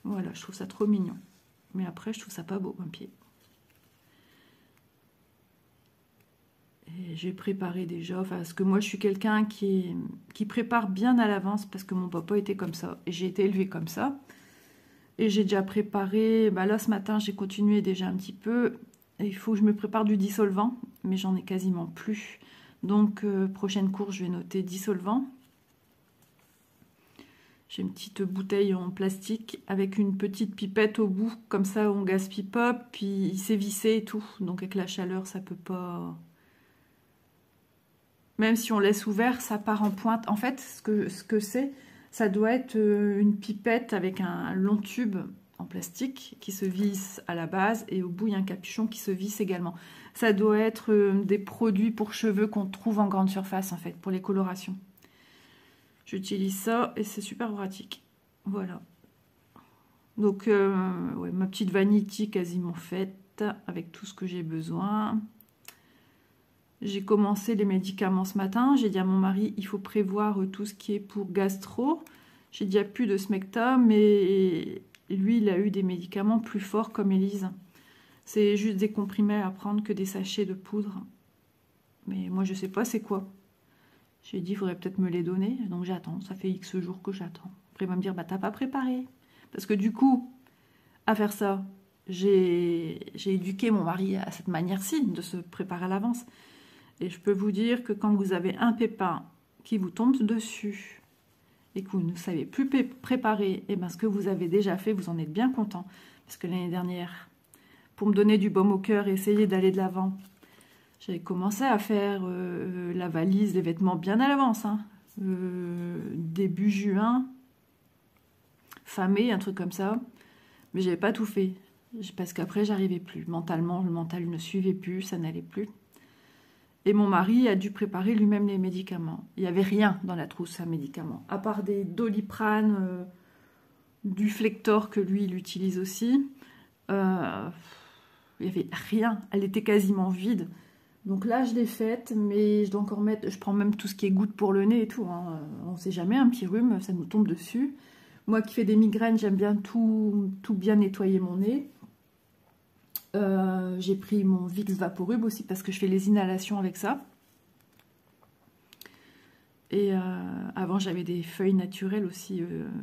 S1: Voilà, je trouve ça trop mignon. Mais après je trouve ça pas beau un pied. Et j'ai préparé déjà, enfin, parce que moi je suis quelqu'un qui prépare bien à l'avance, parce que mon papa était comme ça, et j'ai été élevée comme ça. Et j'ai déjà préparé, bah là ce matin j'ai continué déjà un petit peu, et il faut que je me prépare du dissolvant, mais j'en ai quasiment plus. Donc prochaine course je vais noter dissolvant. J'ai une petite bouteille en plastique avec une petite pipette au bout, comme ça on gaspille pas, puis il s'est vissé et tout, donc avec la chaleur ça peut pas... Même si on laisse ouvert, ça part en pointe. En fait, ce que c'est, ça doit être une pipette avec un long tube en plastique qui se visse à la base et au bout, il y a un capuchon qui se visse également. Ça doit être des produits pour cheveux qu'on trouve en grande surface, en fait, pour les colorations. J'utilise ça et c'est super pratique. Voilà. Donc, ouais, ma petite vanity quasiment faite avec tout ce que j'ai besoin. J'ai commencé les médicaments ce matin. J'ai dit à mon mari, il faut prévoir tout ce qui est pour gastro. J'ai dit, il n'y a plus de Smecta, mais lui, il a eu des médicaments plus forts comme Élise. C'est juste des comprimés à prendre que des sachets de poudre. Mais moi, je ne sais pas c'est quoi. J'ai dit, il faudrait peut-être me les donner. Donc j'attends. Ça fait X jours que j'attends. Après, il va me dire, bah t'as pas préparé. Parce que du coup, à faire ça, j'ai éduqué mon mari à cette manière-ci de se préparer à l'avance. Et je peux vous dire que quand vous avez un pépin qui vous tombe dessus et que vous ne savez plus préparer, et ben ce que vous avez déjà fait, vous en êtes bien content. Parce que l'année dernière, pour me donner du baume au cœur et essayer d'aller de l'avant, j'avais commencé à faire la valise, les vêtements bien à l'avance. Hein. Début juin, fin mai, un truc comme ça. Mais j'avais pas tout fait. Parce qu'après, j'arrivais plus. Mentalement, le mental ne suivait plus, ça n'allait plus. Et mon mari a dû préparer lui-même les médicaments. Il n'y avait rien dans la trousse à médicaments, à part des Doliprane, du Flector que lui, il utilise aussi. Il n'y avait rien, elle était quasiment vide. Donc là, je l'ai faite, mais je dois encore mettre... Je prends même tout ce qui est goutte pour le nez et tout. Hein. On ne sait jamais, un petit rhume, ça nous tombe dessus. Moi qui fais des migraines, j'aime bien tout bien nettoyer mon nez. J'ai pris mon Vicks Vaporub aussi parce que je fais les inhalations avec ça. Et avant j'avais des feuilles naturelles aussi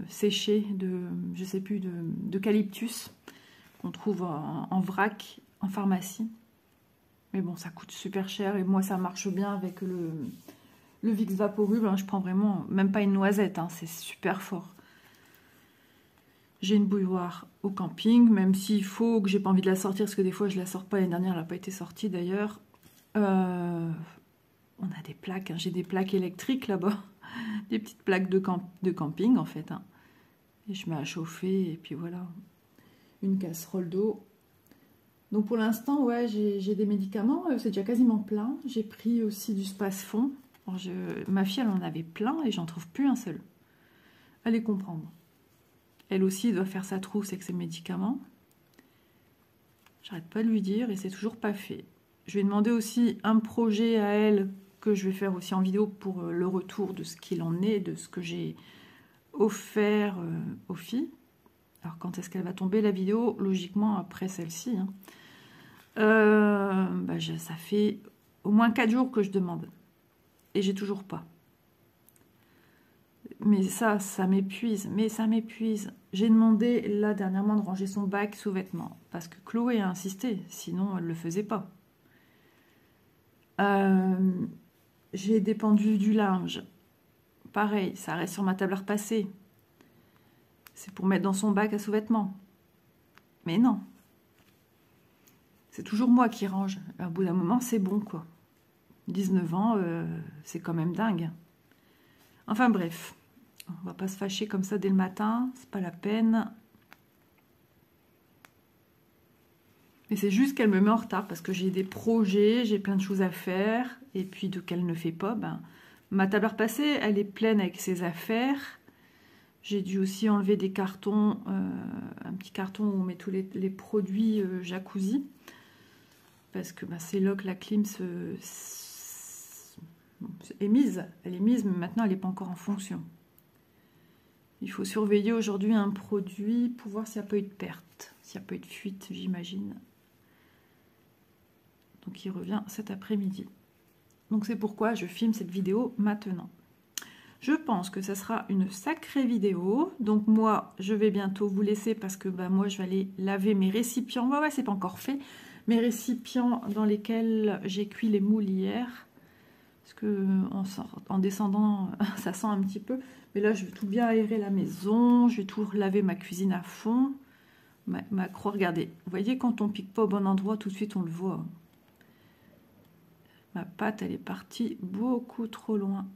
S1: séchées de, je sais plus, d'eucalyptus qu'on trouve en vrac en pharmacie. Mais bon, ça coûte super cher et moi ça marche bien avec le Vicks Vaporub. Hein, je prends vraiment, même pas une noisette, hein, c'est super fort. J'ai une bouilloire au camping, même s'il faut que j'ai pas envie de la sortir, parce que des fois je la sors pas. L'année dernière, elle n'a pas été sortie d'ailleurs. On a des plaques, hein. J'ai des plaques électriques là-bas, des petites plaques de camping en fait. Hein. Et je mets à chauffer et puis voilà, une casserole d'eau. Donc pour l'instant, ouais, j'ai des médicaments, c'est déjà quasiment plein. J'ai pris aussi du Spasfon. Ma fille, elle en avait plein et j'en trouve plus un seul. Allez comprendre. Elle aussi doit faire sa trousse avec ses médicaments. J'arrête pas de lui dire et c'est toujours pas fait. Je vais demander aussi un projet à elle que je vais faire aussi en vidéo pour le retour de ce qu'il en est, de ce que j'ai offert aux filles. Alors quand est-ce qu'elle va tomber la vidéo? Logiquement après celle-ci. Hein. Ça fait au moins 4 jours que je demande. Et j'ai toujours pas. Mais ça m'épuise. Mais ça m'épuise. J'ai demandé là dernièrement de ranger son bac sous-vêtements parce que Chloé a insisté, sinon elle ne le faisait pas. J'ai dépendu du linge. Pareil, ça reste sur ma table à repasser. C'est pour mettre dans son bac à sous-vêtements. Mais non. C'est toujours moi qui range. Au bout d'un moment, c'est bon, quoi. 19 ans, c'est quand même dingue. Enfin bref, on va pas se fâcher comme ça dès le matin, c'est pas la peine. Mais c'est juste qu'elle me met en retard parce que j'ai des projets, j'ai plein de choses à faire. Et puis de qu'elle ne fait pas, ben, ma table à repasser, elle est pleine avec ses affaires. J'ai dû aussi enlever des cartons, un petit carton où on met tous les produits jacuzzi. Parce que ben, c'est là que la clim est mise. Elle est mise, mais maintenant elle n'est pas encore en fonction. Il faut surveiller aujourd'hui un produit pour voir s'il n'y a pas eu de perte, s'il n'y a pas eu de fuite, j'imagine. Donc il revient cet après-midi. Donc c'est pourquoi je filme cette vidéo maintenant. Je pense que ça sera une sacrée vidéo. Donc moi, je vais bientôt vous laisser parce que bah, moi, je vais aller laver mes récipients. Ouais, c'est pas encore fait. Mes récipients dans lesquels j'ai cuit les moules hier. Parce que en descendant, ça sent un petit peu. Mais là, je vais tout bien aérer la maison. Je vais tout laver ma cuisine à fond. Ma croix, regardez. Vous voyez, quand on pique pas au bon endroit, tout de suite, on le voit. Ma pâte, elle est partie beaucoup trop loin.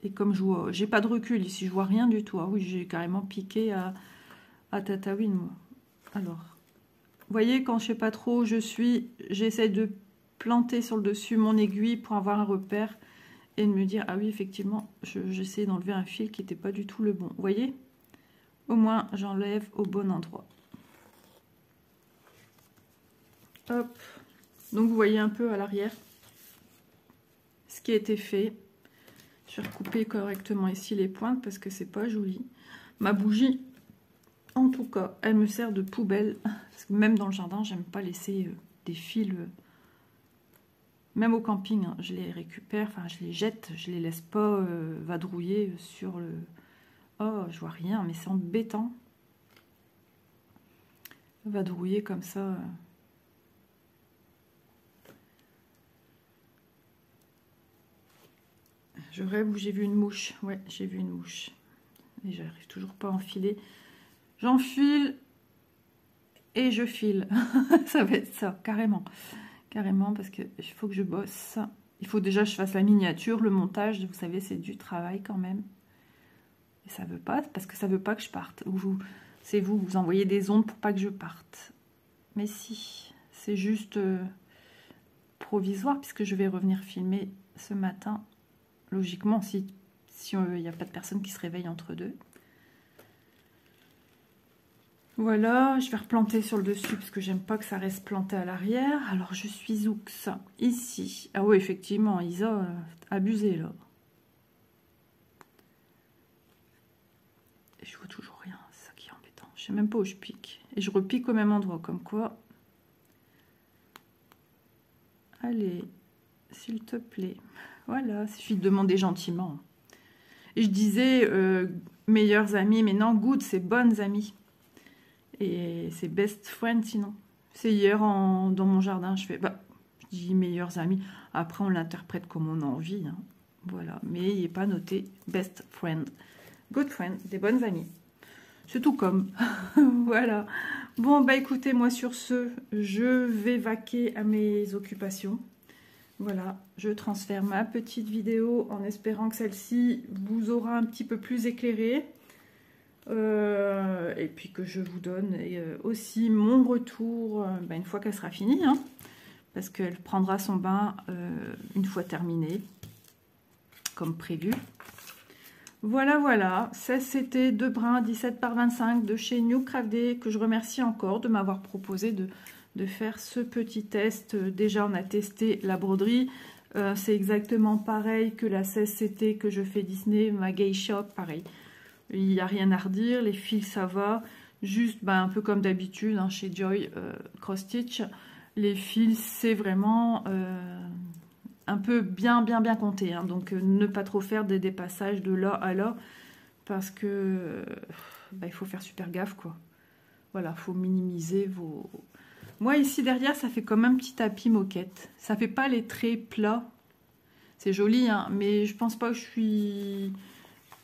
S1: Et comme je vois, j'ai pas de recul ici, je vois rien du tout. Ah oui, j'ai carrément piqué à Tatawin, moi. Alors, vous voyez, quand je sais pas trop où je suis, j'essaie de planter sur le dessus mon aiguille pour avoir un repère et de me dire, ah oui, effectivement, j'essaie d'enlever un fil qui n'était pas du tout le bon. Vous voyez? Au moins, j'enlève au bon endroit. Hop. Donc, vous voyez un peu à l'arrière ce qui a été fait. Je vais recouper correctement ici les pointes parce que c'est pas joli. Ma bougie, en tout cas, elle me sert de poubelle. Parce que même dans le jardin, j'aime pas laisser des fils. Même au camping, hein, je les récupère, enfin je les jette, je les laisse pas vadrouiller sur le... Oh, je vois rien, mais c'est embêtant. Vadrouiller comme ça... Je rêve où j'ai vu une mouche. Ouais, j'ai vu une mouche. Et j'arrive toujours pas à enfiler. J'enfile et je file. Ça va être ça, carrément. Carrément, parce qu'il faut que je bosse. Il faut déjà que je fasse la miniature, le montage. Vous savez, c'est du travail quand même. Et ça veut pas, parce que ça veut pas que je parte. C'est vous envoyez des ondes pour pas que je parte. Mais si, c'est juste provisoire, puisque je vais revenir filmer ce matin. Logiquement, si il n'y a pas de personne qui se réveille entre deux. Voilà, je vais replanter sur le dessus parce que j'aime pas que ça reste planté à l'arrière. Alors, je suis où que ça? Ici. Ah oui, effectivement, ils ont abusé là. Et je vois toujours rien, c'est ça qui est embêtant. Je sais même pas où je pique. Et je repique au même endroit, comme quoi. Allez, s'il te plaît. Voilà, il suffit de demander gentiment. Et je disais meilleurs amis, mais non, good, c'est bonnes amies. Et c'est best friend sinon. C'est hier dans mon jardin, je dis meilleurs amis. Après, on l'interprète comme on a envie. Hein. Voilà, mais il n'est pas noté best friend. Good friend, des bonnes amies. C'est tout comme. Voilà. Bon, bah écoutez, moi sur ce, je vais vaquer à mes occupations. Voilà, je transfère ma petite vidéo en espérant que celle-ci vous aura un petit peu plus éclairé. Et puis que je vous donne aussi mon retour une fois qu'elle sera finie. Hein, parce qu'elle prendra son bain une fois terminée, comme prévu. Voilà, voilà. Ça, c'était 2 brins 17 par 25 de chez New Craft Day, que je remercie encore de m'avoir proposé de faire ce petit test. Déjà, on a testé la broderie. C'est exactement pareil que la 16CT que je fais Disney, ma Gay Shop, pareil. Il n'y a rien à redire, les fils, ça va. Juste, un peu comme d'habitude, hein, chez Joy Cross Stitch, les fils, c'est vraiment un peu bien compté. Hein, donc, ne pas trop faire des passages de là à là parce que il faut faire super gaffe, quoi. Voilà, faut minimiser vos... Moi, ici, derrière, ça fait comme un petit tapis moquette. Ça fait pas les traits plats. C'est joli, hein, mais je pense pas que je suis...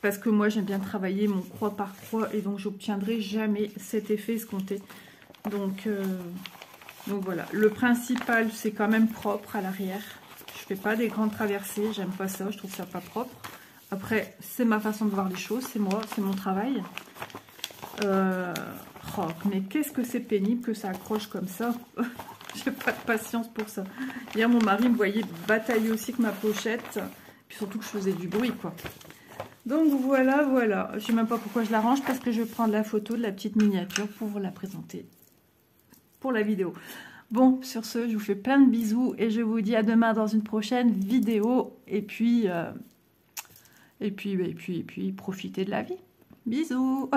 S1: Parce que moi, j'aime bien travailler mon croix par croix, et donc, j'obtiendrai jamais cet effet escompté. Donc voilà. Le principal, c'est quand même propre à l'arrière. Je fais pas des grandes traversées. J'aime pas ça. Je trouve ça pas propre. Après, c'est ma façon de voir les choses. C'est moi, c'est mon travail. Oh, mais qu'est-ce que c'est pénible que ça accroche comme ça. J'ai pas de patience pour ça. Hier, mon mari me voyait batailler aussi avec ma pochette. Puis surtout que je faisais du bruit, quoi. Donc voilà, voilà. Je sais même pas pourquoi je l'arrange, parce que je vais prendre la photo de la petite miniature pour vous la présenter pour la vidéo. Bon, sur ce, je vous fais plein de bisous et je vous dis à demain dans une prochaine vidéo. Et puis profitez de la vie. Bisous.